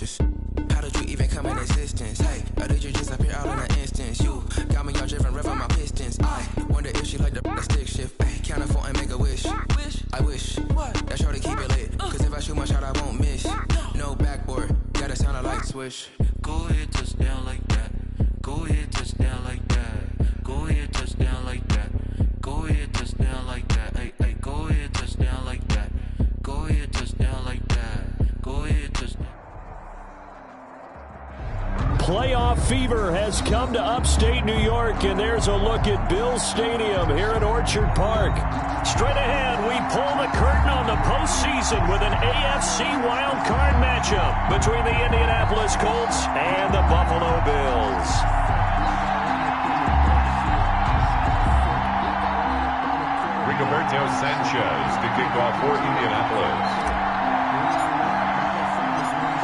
pictures. How did you even come in existence? Hey, or did you just appear all in an instance? You got me all driven, rev on my pistons. I wonder if she like the stick shift. Hey, count a 4 and make a wish. I wish that shorty keep it lit. Cause if I shoot my shot, I won't miss. No backboard, gotta sound a light switch. Go ahead, touchdown like that. Go ahead, touchdown like that. Go ahead, touchdown like that. Go ahead, touchdown like that. Hey, hey, go ahead, touchdown like that. Go ahead, touchdown like that. Go ahead, touchdown. Playoff fever has come to upstate New York, and there's a look at Bills Stadium here at Orchard Park. Straight ahead, we pull the curtain on the postseason with an AFC wildcard matchup between the Indianapolis Colts and the Buffalo Bills. Rigoberto Sanchez to kick off for Indianapolis.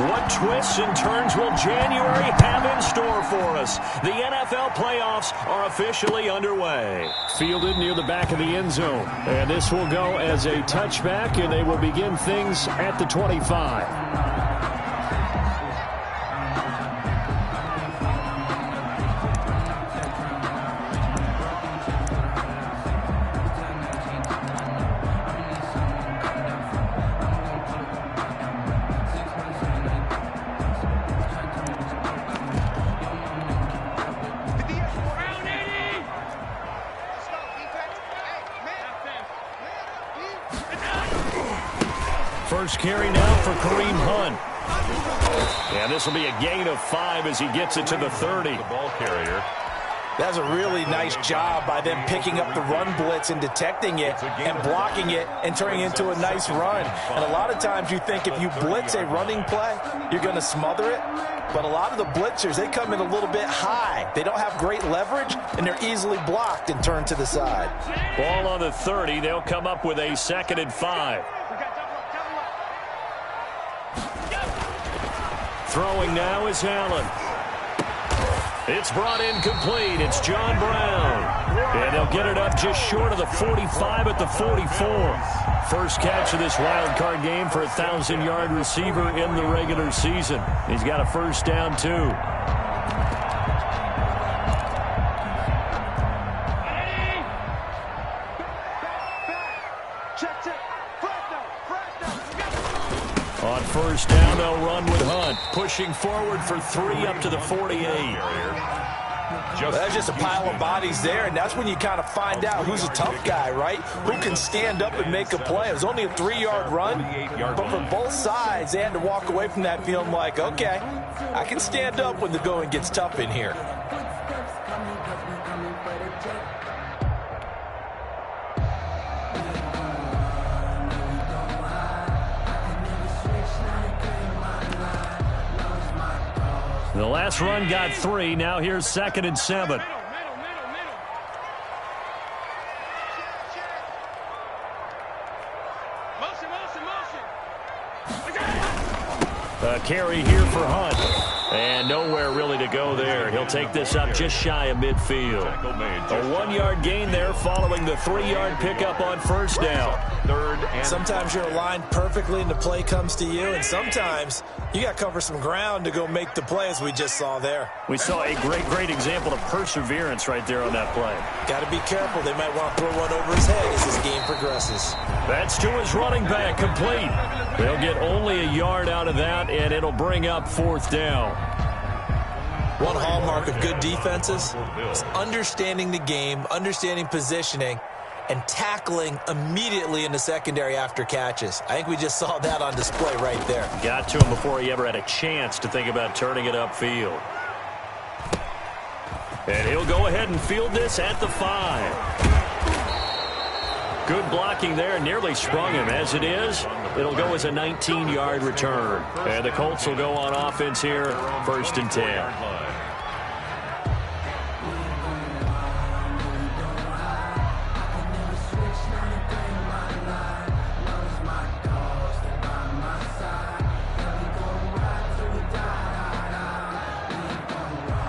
What twists and turns will January have in store for us? The NFL playoffs are officially underway. Fielded near the back of the end zone. And this will go as a touchback, and they will begin things at the 25. First carry now for Kareem Hunt. And this will be a gain of 5 as he gets it to the 30. The ball carrier. That's a really nice job by them picking up the run blitz and detecting it and blocking it and turning it into a nice run. And a lot of times you think if you blitz a running play, you're going to smother it. But a lot of the blitzers, they come in a little bit high. They don't have great leverage, and they're easily blocked and turned to the side. Ball on the 30. They'll come up with a 2nd and 5. Throwing now is Allen. It's brought in complete. It's John Brown. And they'll get it up just short of the 45 at the 44. First catch of this wild card game for a 1,000-yard receiver in the regular season. He's got a first down, too. On first down, they'll run with Hunt. Pushing forward for 3 up to the 48. That's just a pile of bodies there, and that's when you kind of find out who's a tough guy, right? Who can stand up and make a play. It was only a 3-yard run, but for both sides, they had to walk away from that feeling like, okay, I can stand up when the going gets tough in here. The last run got 3. Now here's 2nd and 7. A carry here for Hunt. And nowhere really to go there. He'll take this up just shy of midfield. A 1-yard gain there following the 3-yard pickup on first down. Sometimes you're aligned perfectly and the play comes to you, and sometimes you got to cover some ground to go make the play, as we just saw there. We saw a great example of perseverance right there on that play. Got to be careful. They might want to throw one over his head as this game progresses. That's to his running back, complete. They'll get only a yard out of that, and it'll bring up 4th down. One hallmark of good defenses is understanding the game, understanding positioning, and tackling immediately in the secondary after catches. I think we just saw that on display right there. Got to him before he ever had a chance to think about turning it upfield. And he'll go ahead and field this at the 5. Good blocking there, nearly sprung him. As it is, it'll go as a 19-yard return. And the Colts will go on offense here, 1st and 10.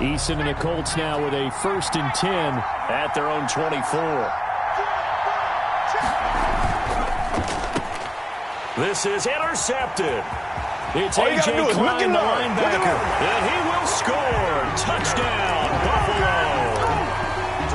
Eason and the Colts now with a 1st and 10 at their own 24. This is intercepted. It's All you gotta do A.J. is look Klein, and the learn. linebacker. And he will score. Touchdown, Buffalo.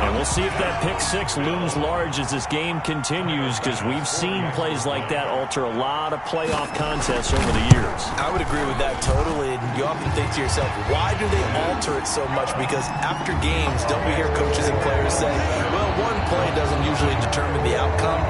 And we'll see if that pick six looms large as this game continues, because we've seen plays like that alter a lot of playoff contests over the years. I would agree with that totally. And you often think to yourself, why do they alter it so much? Because after games, don't we hear coaches and players say, well, one play doesn't usually determine the outcome?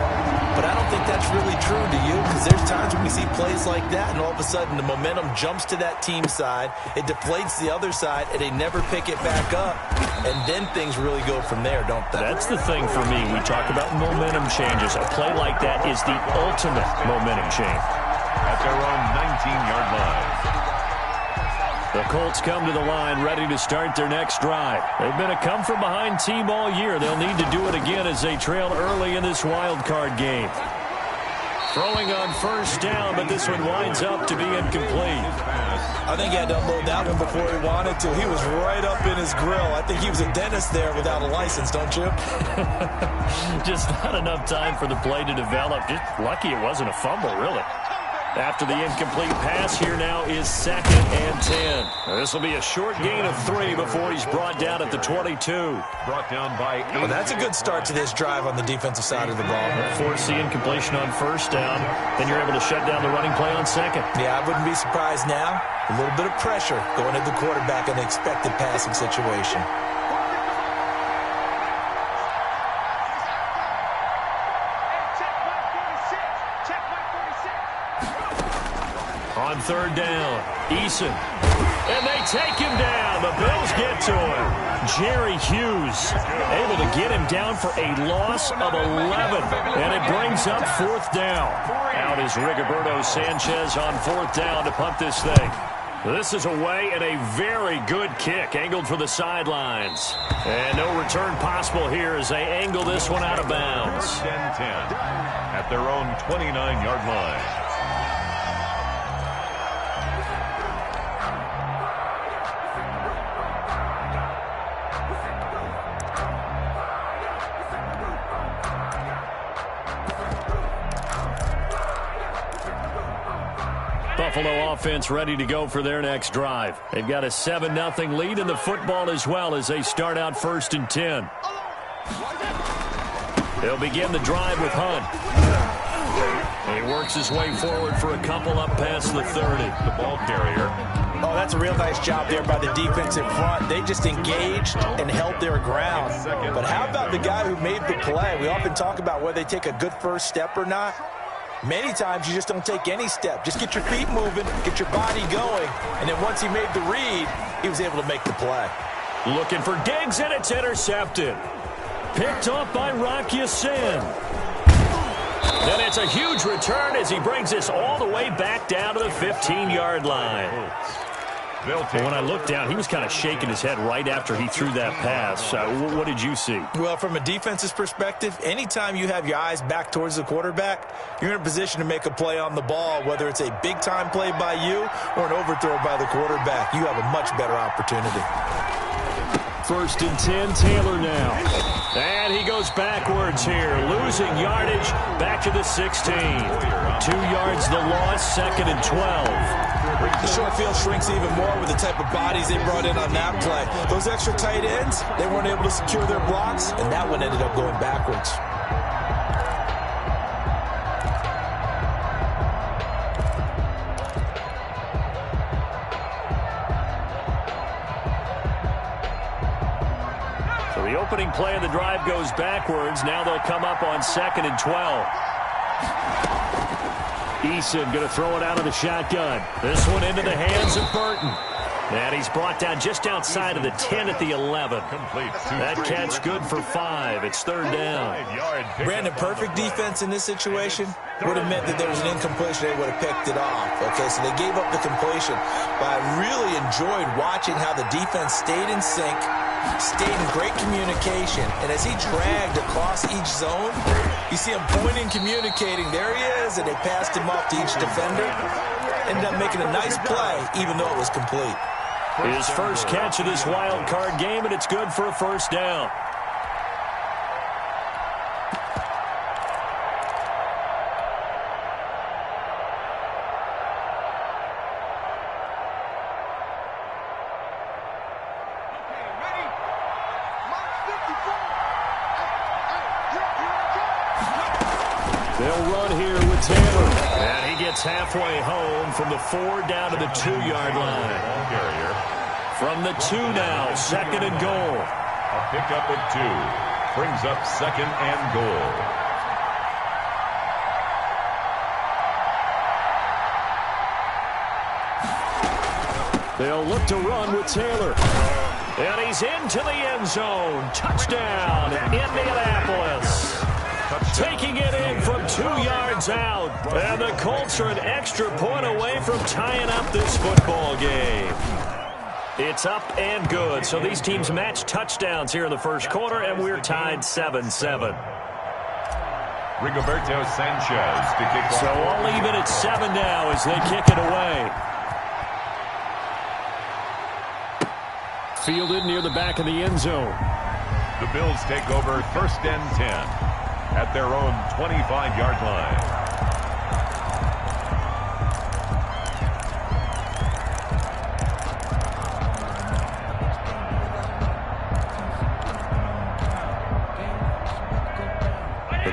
But I don't think that's really true, do you? Because there's times when we see plays like that, and all of a sudden the momentum jumps to that team side, it deflates the other side, and they never pick it back up. And then things really go from there, don't they? That's the thing for me. We talk about momentum changes. A play like that is the ultimate momentum change. At their own 19-yard line. The Colts come to the line ready to start their next drive. They've been a come-from-behind team all year. They'll need to do it again as they trail early in this wild card game. Throwing on first down, but this one winds up to be incomplete. I think he had to unload that one before he wanted to. He was right up in his grill. I think he was a dentist there without a license, don't you? Just not enough time for the play to develop. Just lucky it wasn't a fumble, really. After the incomplete pass, here now is 2nd and 10. This will be a short gain of 3 before he's brought down at the 22. Brought down by 8. Well, that's a good start to this drive on the defensive side of the ball. Force the incompletion on first down. Then you're able to shut down the running play on second. Yeah, I wouldn't be surprised now. A little bit of pressure going at the quarterback in the expected passing situation. On third down, Eason. And they take him down. The Bills get to him. Jerry Hughes able to get him down for a loss of 11. And it brings up 4th down. Out is Rigoberto Sanchez on 4th down to punt this thing. This is away and a very good kick, angled for the sidelines. And no return possible here as they angle this one out of bounds. 10-10 at their own 29-yard line. Buffalo offense ready to go for their next drive. They've got a 7-0 lead in the football as well as they start out 1st and 10. They'll begin the drive with Hunt. He works his way forward for a couple up past the 30. The ball carrier. Oh, that's a real nice job there by the defense in front. They just engaged and held their ground. But how about the guy who made the play? We often talk about whether they take a good first step or not. Many times you just don't take any step. Just get your feet moving, get your body going, and then once he made the read, he was able to make the play. Looking for Diggs, and it's intercepted. Picked off by Rock Ya-Sin. And it's a huge return as he brings this all the way back down to the 15-yard line. When I looked down, he was kind of shaking his head right after he threw that pass. What did you see? Well, from a defense's perspective, anytime you have your eyes back towards the quarterback, you're in a position to make a play on the ball, whether it's a big-time play by you or an overthrow by the quarterback. You have a much better opportunity. 1st and 10, Taylor now. And he goes backwards here, losing yardage back to the 16. 2 yards the loss, 2nd and 12. The short field shrinks even more with the type of bodies they brought in on that play. Those extra tight ends, they weren't able to secure their blocks, and that one ended up going backwards. So the opening play of the drive goes backwards. Now they'll come up on 2nd and 12. Eason going to throw it out of the shotgun. This one into the hands of Burton. And he's brought down just outside of the 10 at the 11. That catch good for 5. It's 3rd down. Brandon, perfect defense in this situation would have meant that there was an incompletion. They would have picked it off. Okay, so they gave up the completion. But I really enjoyed watching how the defense stayed in sync, stayed in great communication, and as he dragged across each zone, you see him pointing, communicating. There he is, and they passed him off to each defender. Ended up making a nice play, even though it was complete. His first catch of this wild card game, and it's good for a 1st down. They'll run here with Taylor. And he gets halfway home from the 4 down to the 2-yard line. From the 2 now, 2nd and goal. A pickup at 2. Brings up 2nd and goal. They'll look to run with Taylor. And he's into the end zone. Touchdown, Indianapolis. Taking it in from 2 yards out. And the Colts are an extra point away from tying up this football game. It's up and good. So these teams match touchdowns here in the first quarter, and we're tied 7-7. Rigoberto Sanchez to kick off. So all even at 7 now as they kick it away. Fielded near the back of the end zone. The Bills take over 1st and 10 at their own 25-yard line.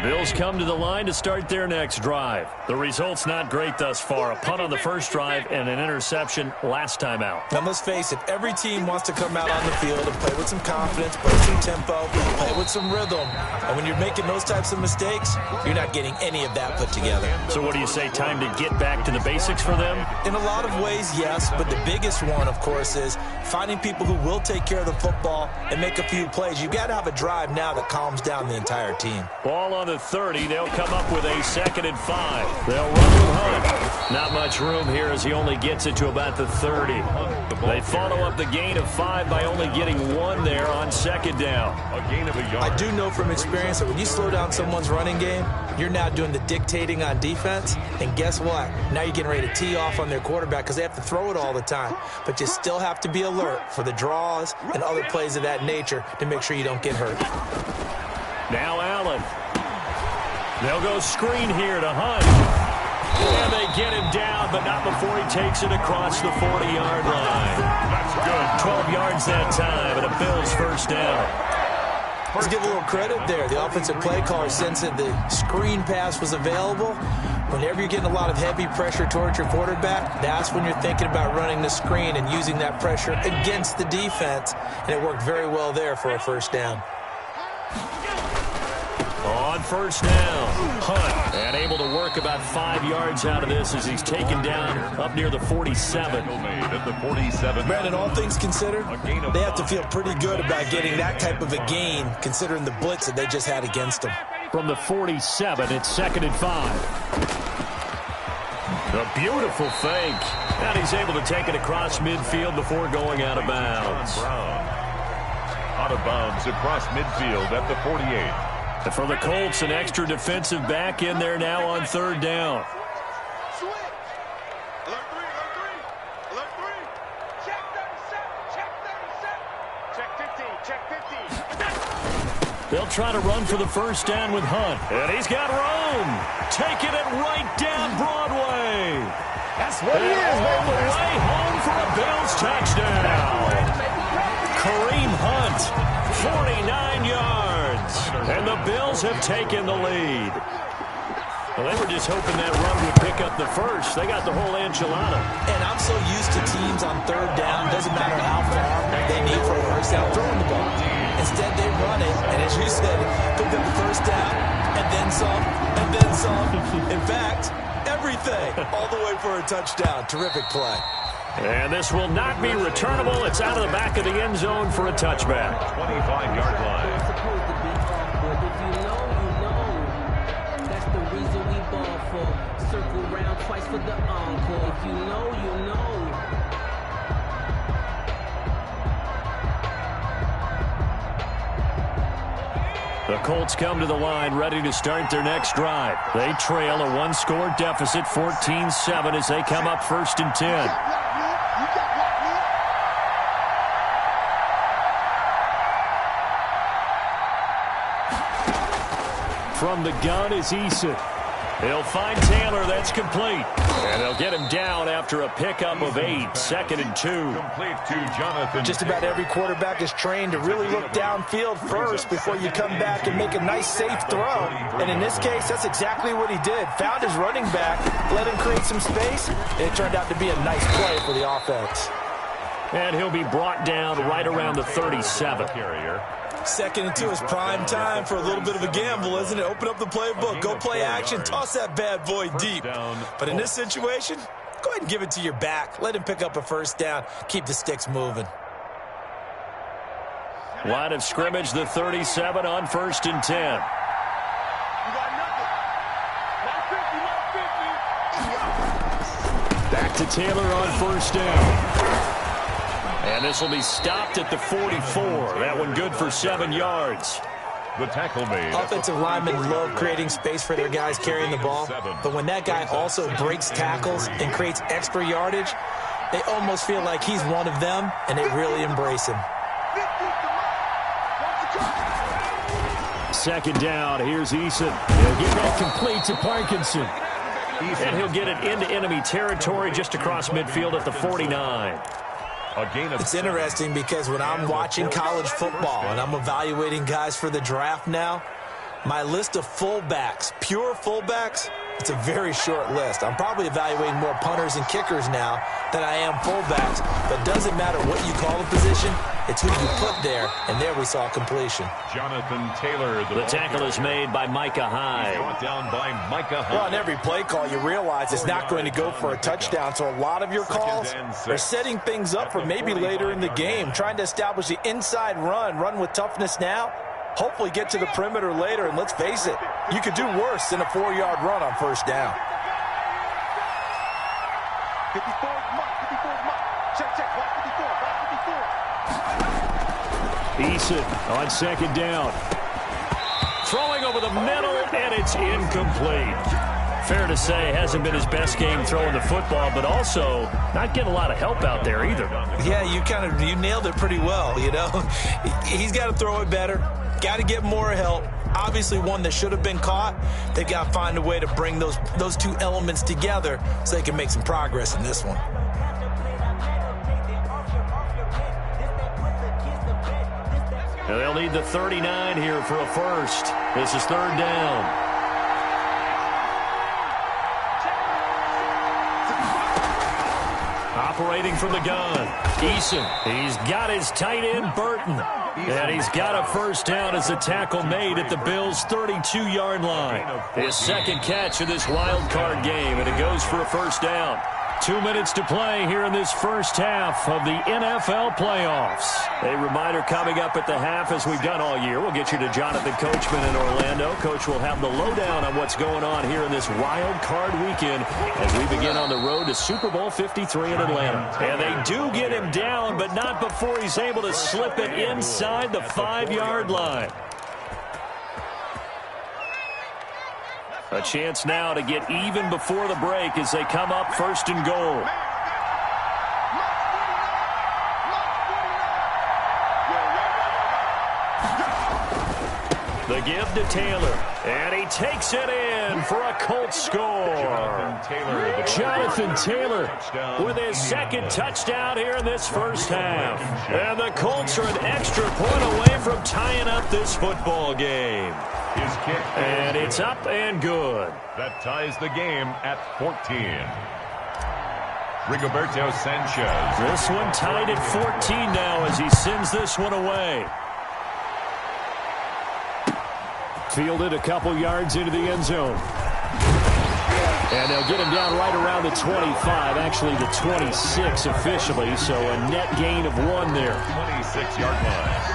Bills come to the line to start their next drive. The result's not great thus far. A punt on the first drive and an interception last time out. Now, let's face it, every team wants to come out on the field and play with some confidence, play some tempo, play with some rhythm. And when you're making those types of mistakes, you're not getting any of that put together. So what do you say, time to get back to the basics for them? In a lot of ways, yes, but the biggest one, of course, is finding people who will take care of the football and make a few plays. You've got to have a drive now that calms down the entire team. Ball on the 30. They'll come up with a 2nd and 5. They'll run with Hunt. Not much room here as he only gets it to about the 30. They follow up the gain of 5 by only getting 1 there on 2nd down. A gain of a yard. I do know from experience that when you slow down someone's running game, you're now doing the dictating on defense. And guess what? Now you're getting ready to tee off on their quarterback because they have to throw it all the time. But you still have to be alert for the draws and other plays of that nature to make sure you don't get hurt. Now Allen. They'll go screen here to Hunt. And they get him down, but not before he takes it across the 40-yard line. That's good. 12 yards that time, and a Bills first down. Let's give a little credit there. The offensive play caller sensed that the screen pass was available. Whenever you're getting a lot of heavy pressure towards your quarterback, that's when you're thinking about running the screen and using that pressure against the defense. And it worked very well there for a first down. On first down, Hunt, and able to work about 5 yards out of this as he's taken down up near the 47. At the 47. Brandon, all things considered, they have to feel pretty good about getting that type of a gain considering the blitz that they just had against them. From the 47, it's 2nd and 5. A beautiful fake. And he's able to take it across midfield before going out of bounds. Out of bounds across midfield at the 48. For the Colts, an extra defensive back in there now on 3rd down. They'll try to run for the first down with Hunt. And he's got room. Taking it right down Broadway. That's what it is, baby. All the way home for a Bills touchdown. Kareem Hunt, 49 yards. And the Bills have taken the lead. Well, they were just hoping that run would pick up the first. They got the whole enchilada. And I'm so used to teams on 3rd down, doesn't matter how far they need for a first down, throwing the ball. Instead, they run it, and as you said, pick up the first down, and then some, and then some. In fact, everything, all the way for a touchdown. Terrific play. And this will not be returnable. It's out of the back of the end zone for a touchback. 25-yard line. Circle round twice for the encore. If you know, you know. The Colts come to the line ready to start their next drive. They trail a 1-score deficit, 14-7, as they come up 1st and 10. From the gun is Eason. He'll find Taylor. That's complete. And they'll get him down after a pickup of 8. 2nd and 2. Complete to Jonathan. Just about every quarterback is trained to really look downfield first before you come back and make a nice, safe throw. And in this case, that's exactly what he did. Found his running back, let him create some space, and it turned out to be a nice play for the offense. And he'll be brought down right around the 37. 2nd and 2 is prime time for a little bit of a gamble, isn't it? Open up the playbook, go play action, toss that bad boy deep. But in this situation, go ahead and give it to your back. Let him pick up a first down. Keep the sticks moving. Line of scrimmage, the 37 on 1st and 10. Back to Taylor on 1st down. And this will be stopped at the 44. That one good for 7 yards. The tackle made. Offensive linemen love creating space for their guys carrying the ball. But when that guy also breaks tackles and creates extra yardage, they almost feel like he's one of them, and they really embrace him. 2nd down. Here's Eason. He'll get that complete to Parkinson. And he'll get it into enemy territory just across midfield at the 49. It's interesting because when I'm watching college football and I'm evaluating guys for the draft now, my list of fullbacks, pure fullbacks, it's a very short list. I'm probably evaluating more punters and kickers now than I am fullbacks. But it doesn't matter what you call the position, it's who you put there. And there we saw completion. Jonathan Taylor. The tackle is made by Micah Hyde. Brought down by Micah Hyde. Well, on every play call, you realize it's not going to go for a touchdown. So a lot of your calls are setting things up for maybe later in the game, trying to establish the inside run with toughness now. Hopefully get to the perimeter later, and let's face it, you could do worse than a 4-yard run on 1st down. 54, Eason on 2nd down. Throwing over the middle, and it's incomplete. Fair to say, hasn't been his best game throwing the football, but also not getting a lot of help out there either. Yeah, you nailed it pretty well, you know. He's got to throw it better. Got to get more help. Obviously one that should have been caught. They got to find a way to bring those two elements together so they can make some progress in this one. And they'll need the 39 here for a first. This is 3rd down. Operating from the gun, Eason. He's got his tight end, Burton. And he's got a 1st down as a tackle made at the Bills' 32-yard line. His 2nd catch of this wild card game, and it goes for a 1st down. 2 minutes to play here in this first half of the NFL playoffs. A reminder coming up at the half, as we've done all year. We'll get you to Jonathan Coachman in Orlando. Coach will have the lowdown on what's going on here in this wild card weekend as we begin on the road to Super Bowl 53 in Atlanta. And they do get him down, but not before he's able to slip it inside the 5-yard line. A chance now to get even before the break as they come up 1st and goal. The give to Taylor, and he takes it in for a Colts score. Jonathan Taylor with his 2nd touchdown here in this first half. And the Colts are an extra point away from tying up this football game. His kick. And it's up and good. That ties the game at 14. Rigoberto Sanchez. This one tied at 14 now as he sends this one away. Fielded a couple yards into the end zone. And they'll get him down right around the 25, actually the 26 officially, so a net gain of 1 there. 26-yard line.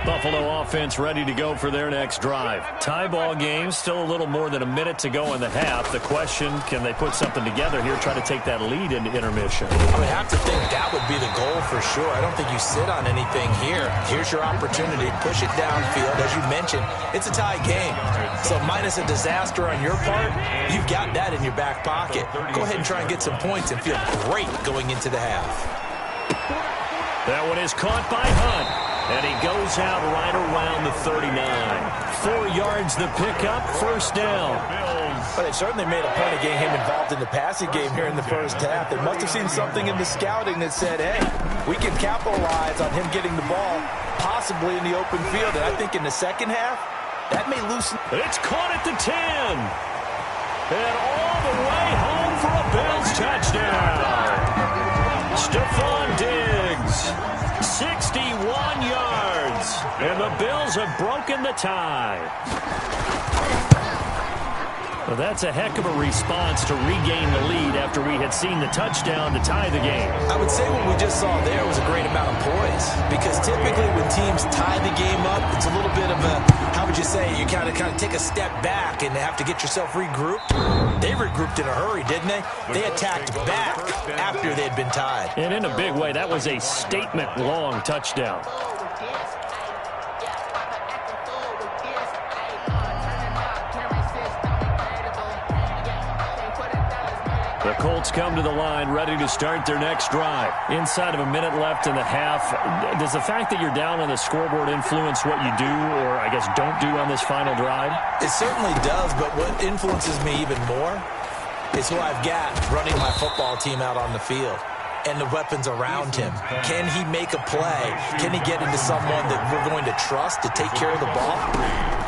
Buffalo offense ready to go for their next drive. Tie ball game, still a little more than a minute to go in the half. The question, can they put something together here, try to take that lead into intermission? I would have to think that would be the goal for sure. I don't think you sit on anything here. Here's your opportunity. Push it downfield. As you mentioned, it's a tie game. So minus a disaster on your part, you've got that in your back pocket. Go ahead and try and get some points and feel great going into the half. That one is caught by Hunt. And he goes out right around the 39. 4 yards the pickup, first down. But they certainly made a point of getting him involved in the passing game here in the first half. They must have seen something in the scouting that said, hey, we can capitalize on him getting the ball, possibly in the open field. And I think in the second half, that may loosen. It's caught at the 10. And all the way home for a Bills touchdown. Stephon Diggs, 61 yards. And the Bills have broken the tie. Well, that's a heck of a response to regain the lead after we had seen the touchdown to tie the game. I would say what we just saw there was a great amount of poise, because typically when teams tie the game up, it's a little bit of a, how would you say, you kind of take a step back and have to get yourself regrouped. They regrouped in a hurry, didn't they? They attacked back after they had been tied. And in a big way, that was a statement-long touchdown. The Colts come to the line, ready to start their next drive. Inside of a minute left in the half, does the fact that you're down on the scoreboard influence what you do, or I guess don't do on this final drive? It certainly does, but what influences me even more is who I've got running my football team out on the field and the weapons around him. Can he make a play? Can he get into someone that we're going to trust to take care of the ball?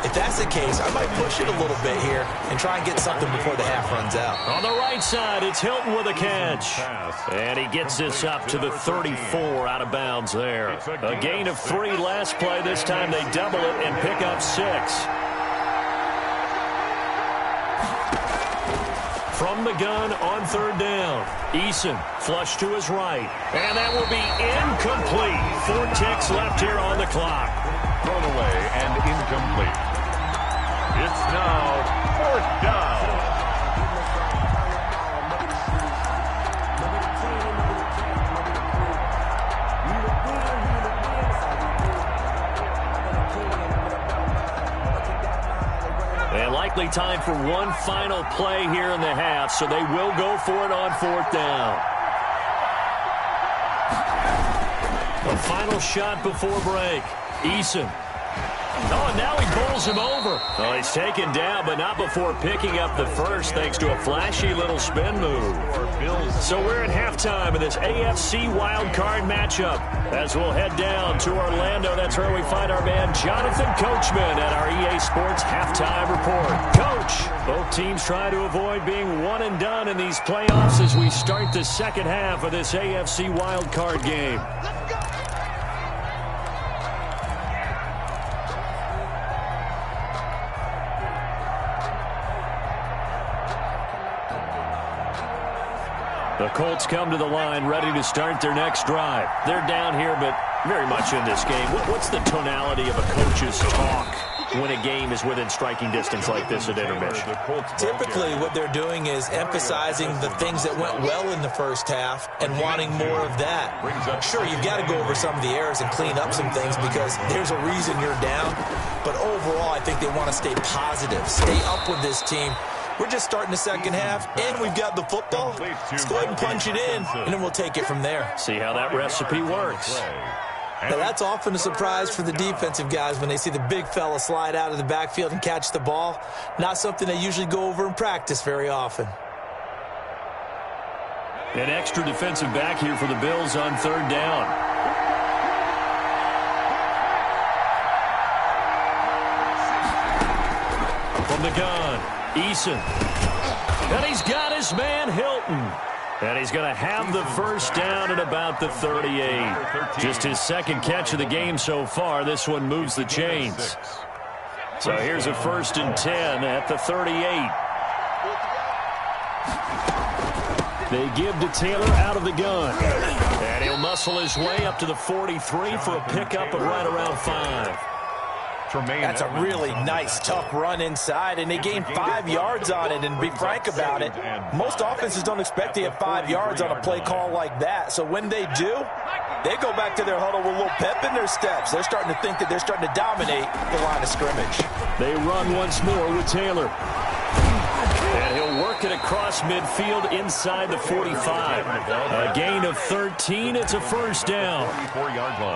If that's the case, I might push it a little bit here and try and get something before the half runs out. On the right side, it's Hilton with a catch. And he gets this up to the 34 out of bounds there. A gain of 3 last play. This time they double it and pick up 6. From the gun on third down, Eason flush to his right. And that will be incomplete. 4 ticks left here on the clock. Thrown away and incomplete. It's now 4th down. And likely time for one final play here in the half, so they will go for it on 4th down. A final shot before break. Eason. Oh, and now he bowls him over. Oh, he's taken down, but not before picking up the first, thanks to a flashy little spin move. So we're at halftime of this AFC wildcard matchup. As we'll head down to Orlando, that's where we find our man Jonathan Coachman at our EA Sports Halftime Report. Coach, both teams try to avoid being one and done in these playoffs as we start the second half of this AFC wildcard game. The Colts come to the line, ready to start their next drive. They're down here, but very much in this game. What's the tonality of a coach's talk when a game is within striking distance like this at intermission? Typically, what they're doing is emphasizing the things that went well in the first half and wanting more of that. Sure, you've got to go over some of the errors and clean up some things because there's a reason you're down. But overall, I think they want to stay positive, stay up with this team. We're just starting the second half, and we've got the football. Let's go ahead and punch it in, and then we'll take it from there. See how that recipe works. Now, that's often a surprise for the defensive guys when they see the big fella slide out of the backfield and catch the ball. Not something they usually go over in practice very often. An extra defensive back here for the Bills on third down. From the gun, Eason. And he's got his man Hilton. And he's going to have the first down at about the 38. Just his second catch of the game so far. This one moves the chains. So here's a 1st and 10 at the 38. They give to Taylor out of the gun. And he'll muscle his way up to the 43 for a pickup of right around 5. That's a really nice, tough run inside, and they gained 5 yards on it. And to be frank about it, most offenses don't expect to have 5 yards on a play call like that. So when they do, they go back to their huddle with a little pep in their steps. They're starting to think that they're starting to dominate the line of scrimmage. They run once more with Taylor. And he'll work it across midfield inside the 45. A gain of 13. It's a first down.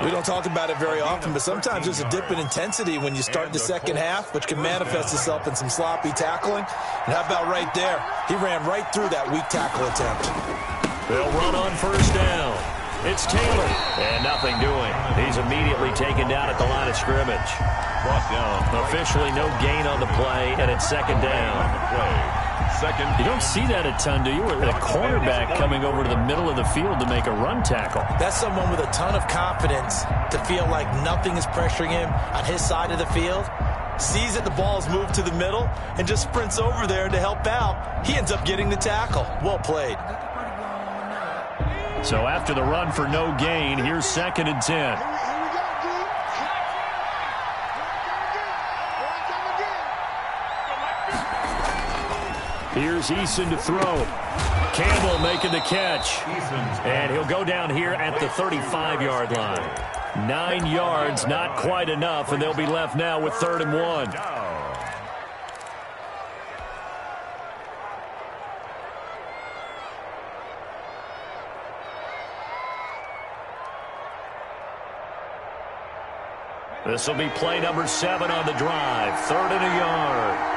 We don't talk about it very often, but sometimes there's a dip in intensity when you start the second half, which can manifest itself in some sloppy tackling. And how about right there? He ran right through that weak tackle attempt. They'll run on first down. It's Taylor. And nothing doing. He's immediately taken down at the line of scrimmage. Brought down. Officially no gain on the play, and it's second down. You don't see that a ton, do you? With a cornerback coming over to the middle of the field to make a run tackle. That's someone with a ton of confidence to feel like nothing is pressuring him on his side of the field. Sees that the ball's moved to the middle and just sprints over there to help out. He ends up getting the tackle. Well played. So after the run for no gain, here's 2nd and 10. Here's Eason to throw. Campbell making the catch. And he'll go down here at the 35-yard line. 9 yards, not quite enough, and they'll be left now with 3rd and 1. This will be play number 7 on the drive. 3rd and a yard.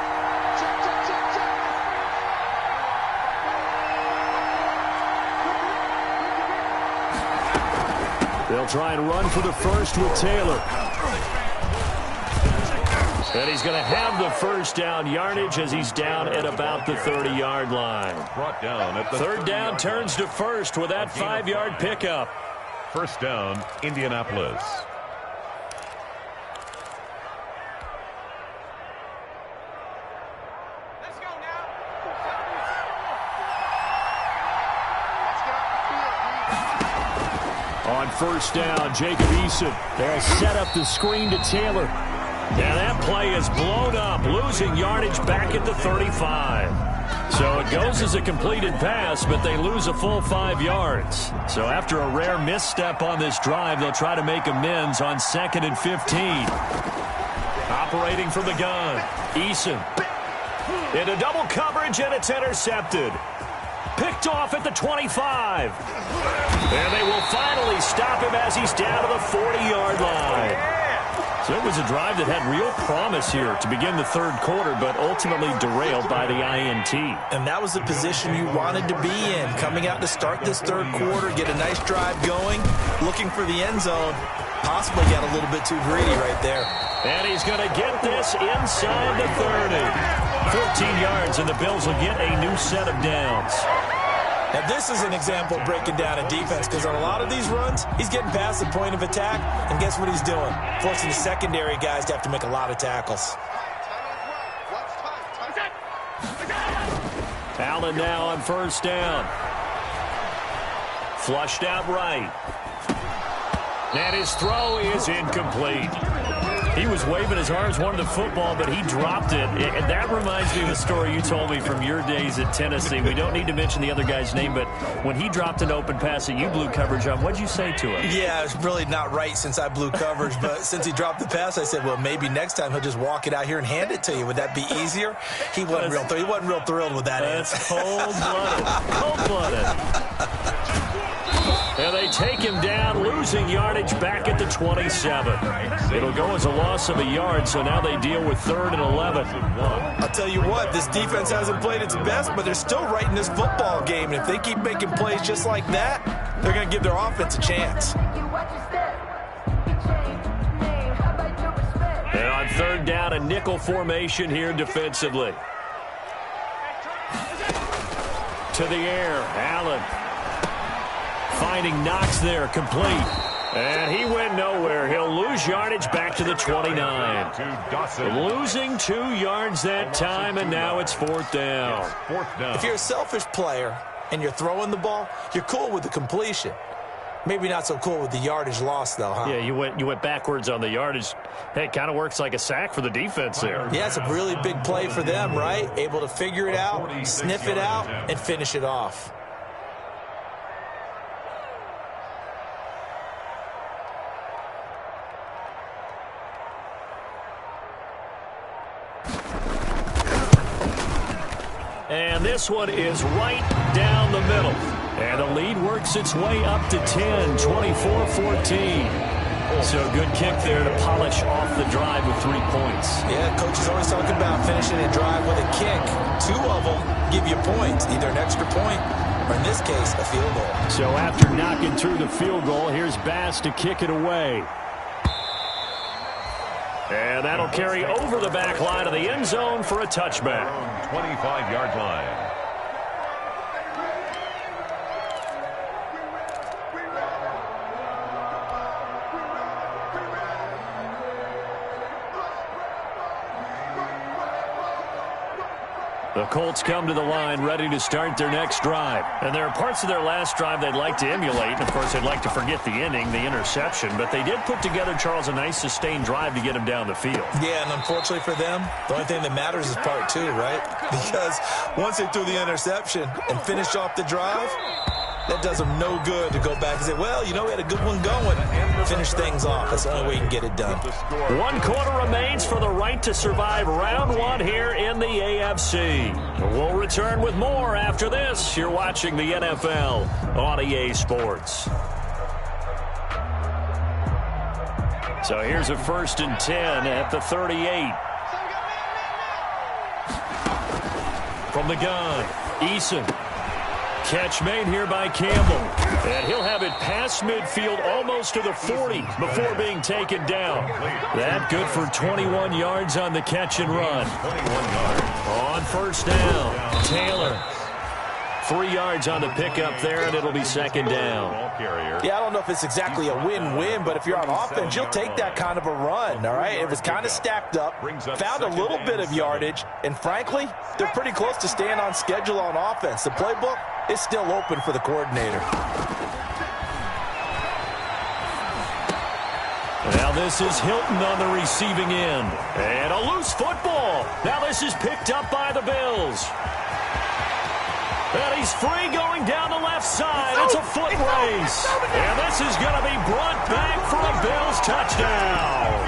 They'll try and run for the first with Taylor. And he's going to have the first down yardage as he's down at about the 30-yard line. Brought down at the 3rd down turns to first with that 5-yard pickup. First down, Indianapolis. On first down, Jacob Eason. They'll set up the screen to Taylor. Now that play is blown up, losing yardage back at the 35. So it goes as a completed pass, but they lose a full 5 yards. So after a rare misstep on this drive, they'll try to make amends on 2nd and 15. Operating from the gun, Eason. Into double coverage, and it's intercepted. Picked off at the 25. And they will finally stop him as he's down to the 40-yard line. So it was a drive that had real promise here to begin the 3rd quarter, but ultimately derailed by the INT. And that was the position you wanted to be in. Coming out to start this 3rd quarter, get a nice drive going, looking for the end zone. Possibly got a little bit too greedy right there. And he's going to get this inside the 30. 14 yards, and the Bills will get a new set of downs. Now, this is an example of breaking down a defense, because on a lot of these runs, he's getting past the point of attack, and guess what he's doing? Forcing the secondary guys to have to make a lot of tackles. Allen now on first down. Flushed out right. And his throw is incomplete. He was waving his arms, wanted the football, but he dropped it. And that reminds me of the story you told me from your days at Tennessee. We don't need to mention the other guy's name, but when he dropped an open pass that you blew coverage on, what'd you say to him? Yeah, it's really not right since I blew coverage, but since he dropped the pass, I said, well, maybe next time he'll just walk it out here and hand it to you. Would that be easier? He wasn't real thrilled with that answer. That's cold-blooded. Cold-blooded. And they take him down, losing yardage back at the 27. It'll go as a loss of a yard, so now they deal with 3rd and 11. I'll tell you what, this defense hasn't played its best, but they're still right in this football game. And if they keep making plays just like that, they're going to give their offense a chance. And on 3rd down, a nickel formation here defensively. To the air, Allen. Finding Knox there, complete. And he went nowhere. He'll lose yardage back to the 29. Losing 2 yards that time, and now it's 4th down. If you're a selfish player and you're throwing the ball, you're cool with the completion. Maybe not so cool with the yardage loss, though, huh? Yeah, you went backwards on the yardage. Hey, it kind of works like a sack for the defense there. Yeah, it's a really big play for them, right? Able to figure it out, sniff it out, and finish it off. And this one is right down the middle. And the lead works its way up to 10, 24-14. So a good kick there to polish off the drive with 3 points. Yeah, coach is always talking about finishing a drive with a kick. 2 of them give you points, either an extra point or, in this case, a field goal. So after knocking through the field goal, here's Bass to kick it away. And that'll carry over the back line of the end zone for a touchback. 25-yard line. The Colts come to the line ready to start their next drive. And there are parts of their last drive they'd like to emulate. And, of course, they'd like to forget the inning, the interception. But they did put together, Charles, a nice sustained drive to get him down the field. Yeah, and unfortunately for them, the only thing that matters is part 2, right? Because once they threw the interception and finished off the drive, that does them no good to go back and say, well, you know, we had a good one going. Finish things off. That's the only way you can get it done. 1 quarter remains for the right to survive round 1 here in the AFC. We'll return with more after this. You're watching the NFL on EA Sports. So here's a 1st and 10 at the 38. From the gun, Eason. Catch made here by Campbell. And he'll have it past midfield almost to the 40 before being taken down. That good for 21 yards on the catch and run. 21 yards. On 1st down, Taylor. 3 yards on the pickup there, and it'll be 2nd down. Yeah, I don't know if it's exactly a win-win, but if you're on offense, you'll take that kind of a run, all right? It was kind of stacked up, found a little bit of yardage, and frankly, they're pretty close to staying on schedule on offense. The playbook is still open for the coordinator. Now this is Hilton on the receiving end. And a loose football. Now this is picked up by the Bills. And he's free going down the left side. It's a foot race. And this is going to be brought back for a Bills touchdown.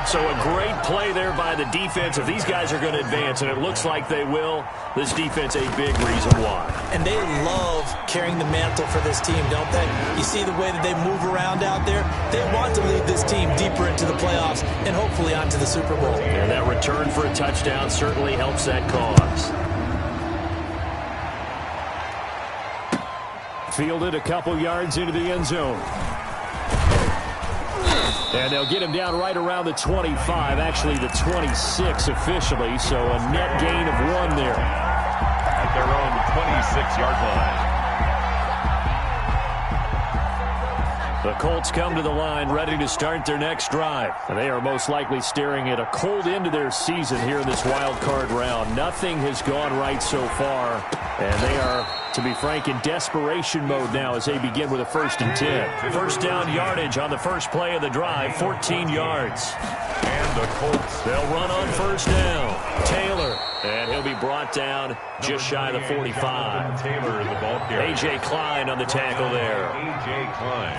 So a great play there by the defense. If these guys are going to advance, and it looks like they will, this defense a big reason why. And they love carrying the mantle for this team, don't they? You see the way that they move around out there? They want to lead this team deeper into the playoffs and hopefully onto the Super Bowl. And that return for a touchdown certainly helps that cause. Fielded a couple yards into the end zone. And they'll get him down right around the 25, actually the 26 officially, so a net gain of 1 there. At their own 26-yard line. The Colts come to the line ready to start their next drive. And they are most likely staring at a cold end to their season here in this wild card round. Nothing has gone right so far, and they are, to be frank, in desperation mode now as they begin with a 1st and 10. 1st down yardage on the first play of the drive, 14 yards. And the Colts, they'll run on 1st down. Taylor, and he'll be brought down just shy of the 45. Taylor, the ball carrier. A.J. Klein on the tackle there. A.J. Klein.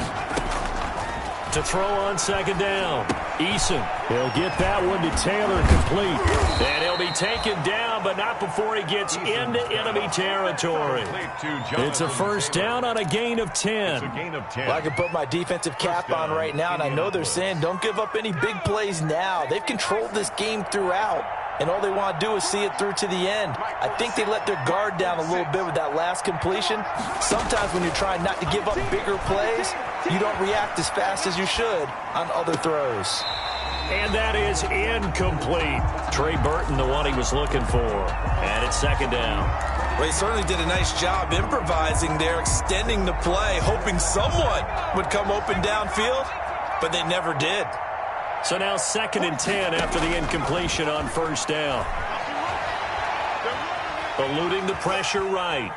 To throw on 2nd down. Eason, he'll get that one to Taylor complete. And he'll be taken down, but not before he gets into enemy territory. It's a 1st down on a gain of 10. Well, I can put my defensive cap on right now, and I know they're saying don't give up any big plays now. They've controlled this game throughout, and all they want to do is see it through to the end. I think they let their guard down a little bit with that last completion. Sometimes when you're trying not to give up bigger plays, you don't react as fast as you should on other throws. And that is incomplete. Trey Burton, the one he was looking for. And it's 2nd down. Well, he certainly did a nice job improvising there, extending the play, hoping someone would come open downfield, but they never did. So now 2nd and 10 after the incompletion on 1st down. Eluding the pressure right.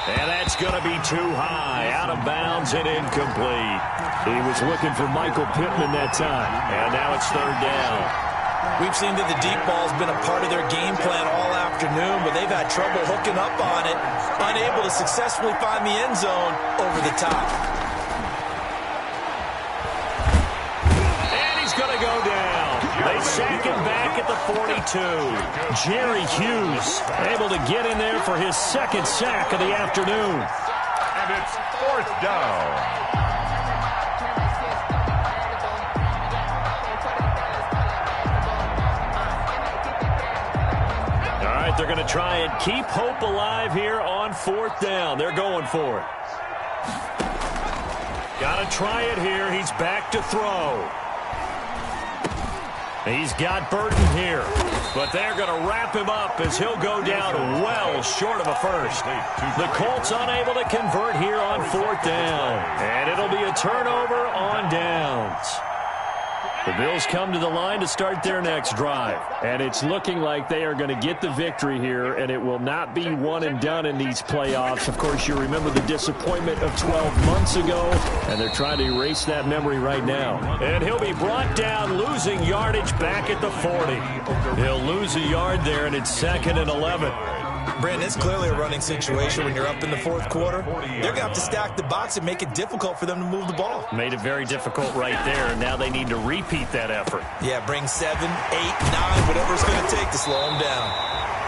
And that's going to be too high, out of bounds and incomplete. He was looking for Michael Pittman that time, and now it's 3rd down. We've seen that the deep ball has been a part of their game plan all afternoon, but they've had trouble hooking up on it, unable to successfully find the end zone over the top. And he's going to go down. They sack him back at the 42. Jerry Hughes able to get in there for his second sack of the afternoon. And it's 4th down. They're going to try and keep hope alive here on 4th down. They're going for it. Got to try it here. He's back to throw. He's got Burton here. But they're going to wrap him up as he'll go down well short of a first. The Colts unable to convert here on 4th down. And it'll be a turnover on downs. The Bills come to the line to start their next drive. And it's looking like they are going to get the victory here, and it will not be one and done in these playoffs. Of course, you remember the disappointment of 12 months ago, and they're trying to erase that memory right now. And he'll be brought down, losing yardage back at the 40. He'll lose a yard there, and it's 2nd and 11. Brandon, it's clearly a running situation when you're up in the 4th quarter. They're going to have to stack the box and make it difficult for them to move the ball. Made it very difficult right there, and now they need to repeat that effort. Yeah, bring 7, 8, 9, whatever it's going to take to slow him down.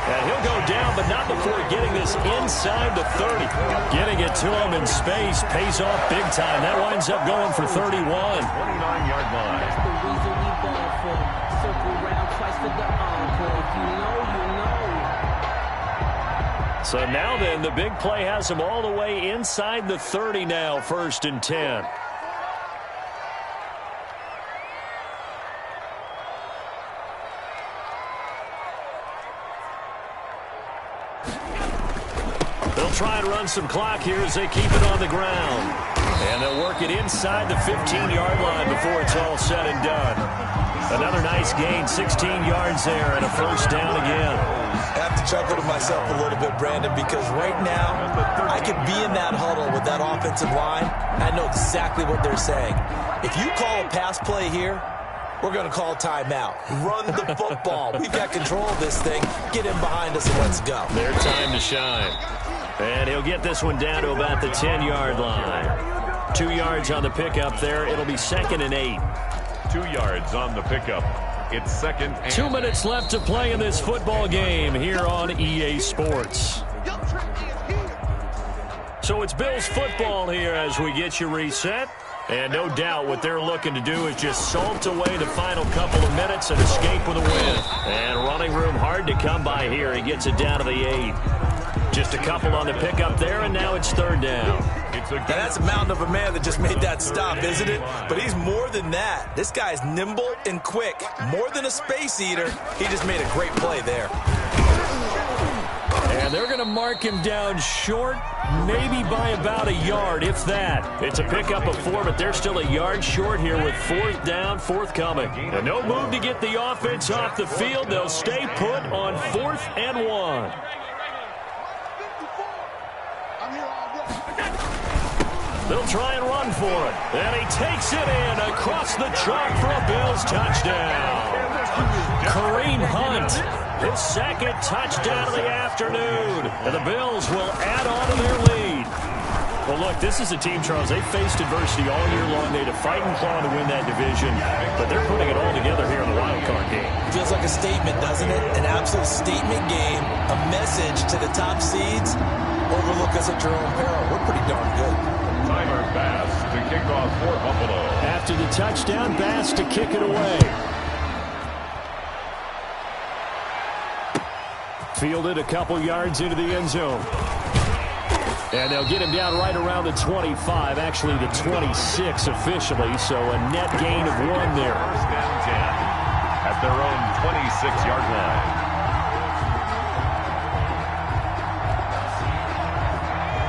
And he'll go down, but not before getting this inside the 30. Getting it to him in space pays off big time. That winds up going for 31. 29-yard line. That's the reason we ball for. Circle round twice for the encore. If you know, you know. So now then, the big play has him all the way inside the 30 now, 1st and 10. They'll try and run some clock here as they keep it on the ground. And they'll work it inside the 15-yard line before it's all said and done. Another nice gain, 16 yards there, and a 1st down again. I have to chuckle to myself a little bit, Brandon, because right now I could be in that huddle with that offensive line. I know exactly what they're saying. If you call a pass play here, we're going to call timeout. Run the football. We've got control of this thing. Get in behind us and let's go. Their time to shine. And he'll get this one down to about the 10-yard line. 2 yards on the pickup there. It'll be 2nd and 8. 2 yards on the pickup. It's 2nd and 2 minutes left to play in this football game here on EA Sports. So it's Bills football here as we get you reset. And no doubt what they're looking to do is just salt away the final couple of minutes and escape with a win. And running room hard to come by here. He gets it down to the 8. Just a couple on the pickup there, and now it's 3rd down. Now that's a mountain of a man that just made that stop, isn't it? But he's more than that. This guy's nimble and quick. More than a space eater. He just made a great play there. And they're going to mark him down short, maybe by about a yard, if that. It's a pickup of 4, but they're still a yard short here with 4th down, forthcoming. And no move to get the offense off the field. They'll stay put on 4th and 1. They'll try and run for it. And he takes it in across the chalk for a Bills touchdown. Kareem Hunt, his 2nd touchdown of the afternoon. And the Bills will add on to their lead. Well, look, this is a team, Charles. They faced adversity all year long. They had to fight and claw to win that division. But they're putting it all together here in the wild card game. Feels like a statement, doesn't it? An absolute statement game. A message to the top seeds. Overlook us at your own peril. We're pretty darn good. Tyler Bass to kick off for Buffalo. After the touchdown, Bass to kick it away. Fielded a couple yards into the end zone. And they'll get him down right around the 25, actually the 26 officially, so a net gain of 1 there. 1st and 10 at their own 26-yard line.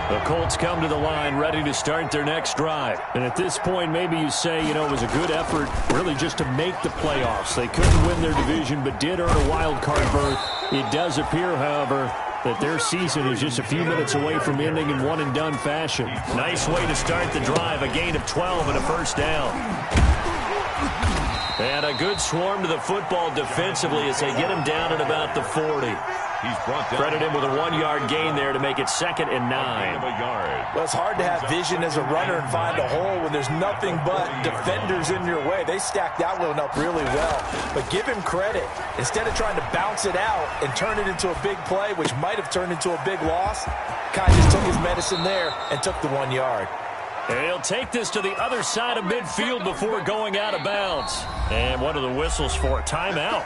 The Colts come to the line ready to start their next drive. And at this point, maybe you say, you know, it was a good effort really just to make the playoffs. They couldn't win their division but did earn a wild card berth. It does appear, however, that their season is just a few minutes away from ending in one-and-done fashion. Nice way to start the drive, a gain of 12 and a 1st down. And a good swarm to the football defensively as they get him down at about the 40. He's brought down. Credit him with a 1-yard gain there to make it 2nd and 9. Well, it's hard to have vision as a runner and find a hole when there's nothing but defenders in your way. They stacked that one up really well. But give him credit. Instead of trying to bounce it out and turn it into a big play, which might have turned into a big loss, Kai just took his medicine there and took the 1 yard. And he'll take this to the other side of midfield before going out of bounds. And what are the whistles for? Timeout.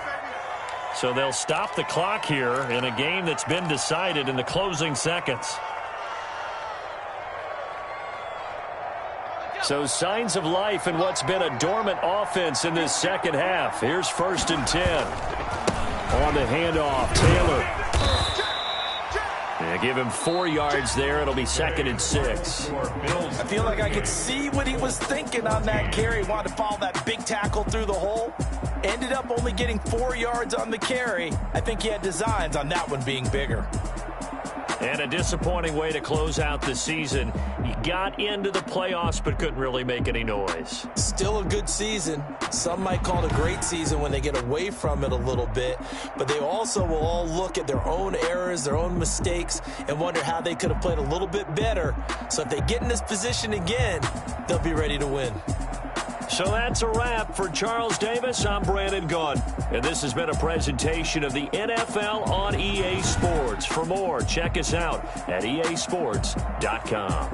So they'll stop the clock here in a game that's been decided in the closing seconds. So signs of life in what's been a dormant offense in this second half. Here's 1st and 10. On the handoff, Taylor. Yeah, give him 4 yards there. It'll be 2nd and 6. I feel like I could see what he was thinking on that carry. Wanted to follow that big tackle through the hole. Ended up only getting 4 yards on the carry. I think he had designs on that one being bigger. And a disappointing way to close out the season. He got into the playoffs but couldn't really make any noise. Still a good season. Some might call it a great season when they get away from it a little bit. But they also will all look at their own errors, their own mistakes, and wonder how they could have played a little bit better. So if they get in this position again, they'll be ready to win. So that's a wrap for Charles Davis. I'm Brandon Gunn. And this has been a presentation of the NFL on EA Sports. For more, check us out at easports.com.